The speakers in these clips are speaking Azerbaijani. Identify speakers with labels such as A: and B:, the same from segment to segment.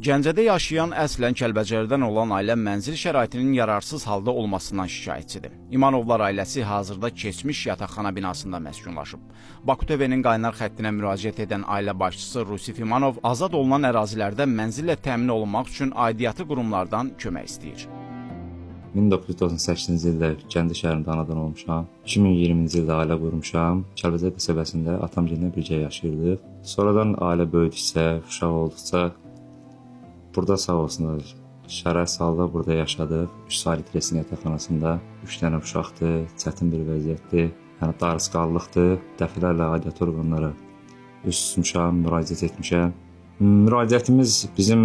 A: Gəncədə yaşayan əslən Kəlbəcərdən olan ailə mənzil şəraitinin yararsız halda olmasından şikayətçidir. İmanovlar ailəsi hazırda keçmiş yataqxana binasında məskunlaşıb. Baku TV-nin qaynar xəttinə müraciət edən ailə başçısı Rusif İmanov azad olunan ərazilərdə mənzillə təmin olunmaq üçün aidiyyatı qurumlardan kömək istəyir.
B: 1998-ci ildə Gəncə şəhərində anadan olmuşam. 2020-ci ildə ailə qurmuşam. Kəlbəcər qəsəbəsində atamgillə birgə yaşayırdıq. Sonradan ailə böyüdükcə, uşaq olduqca burada sağ olsunlar, şərait salda burada yaşadıq. 3 saylı Tresin yataqxanasında 3 dənə uşaqdır, çətin bir vəziyyətdir. Yəni darısqallıqdır. Dəfələrlə aidiyyatı orqanlara üz tutmuşam, müraciət etmişəm. Müraciətimiz bizim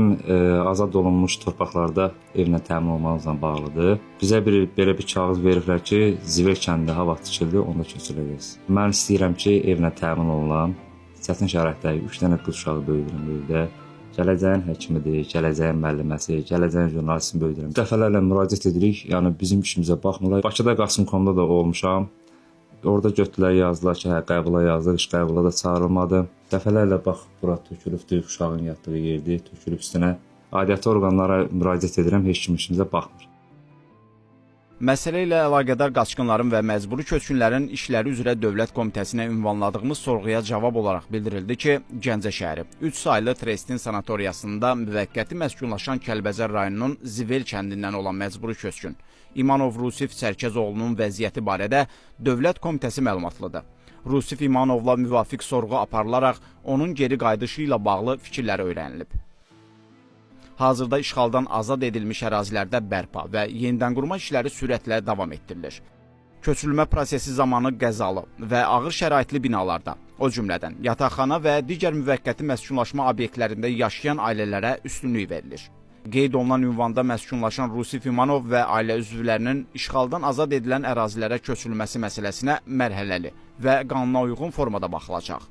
B: azad olunmuş torpaqlarda evlə təmin olmamızla bağlıdır. Bizə belə bir kağız veriblər ki, Ziver kəndində hava tikildi, onda köçürüləcəyiz. Mən istəyirəm ki, evlə təmin olunan, çətin şəraitdə 3 dənə qız uşağı böyüdürəm evdə. Gələcəyin həkimidir, gələcəyin müəlliməsi, gələcəyin jurnalistini böyüdürəm. Dəfələrlə müraciət edirik, yəni bizim işimizə baxmırlar. Bakıda Qasımkomda da olmuşam. Orada götürlər yazdılar ki, qəbula yazdıq, iş qəbula da çağırılmadı. Dəfələrlə bax, bura tökülübdür, uşağın yatdığı yerdir, tökülüb üstünə. Aidiyyatı orqanlara müraciət edirəm, heç kim işimizə baxmır.
A: Məsələ ilə əlaqədar qaçqınların və məcburi köçkünlərin işləri üzrə Dövlət Komitəsinə ünvanladığımız sorğuya cavab olaraq bildirildi ki, Gəncə şəhəri 3 saylı Trestin sanatoriyasında müvəqqəti məskunlaşan Kəlbəcər rayonunun Zivel kəndindən olan məcburi köçkün İmanov Rusif Sərkəzoğlunun vəziyyəti barədə Dövlət Komitəsi məlumatlıdır. Rusif İmanovla müvafiq sorğu aparılaraq onun geri qayıdışı ilə bağlı fikirləri öyrənilib. Hazırda işğaldan azad edilmiş ərazilərdə bərpa və yenidən qurma işləri sürətlə davam etdirilir. Köçürülmə prosesi zamanı qəzalı və ağır şəraitli binalarda, o cümlədən yataqxana və digər müvəqqəti məskunlaşma obyektlərində yaşayan ailələrə üstünlük verilir. Qeyd olunan ünvanda məskunlaşan Rusif İmanov və ailə üzvlərinin işğaldan azad edilən ərazilərə köçürülməsi məsələsinə mərhələli və qanuna uyğun formada baxılacaq.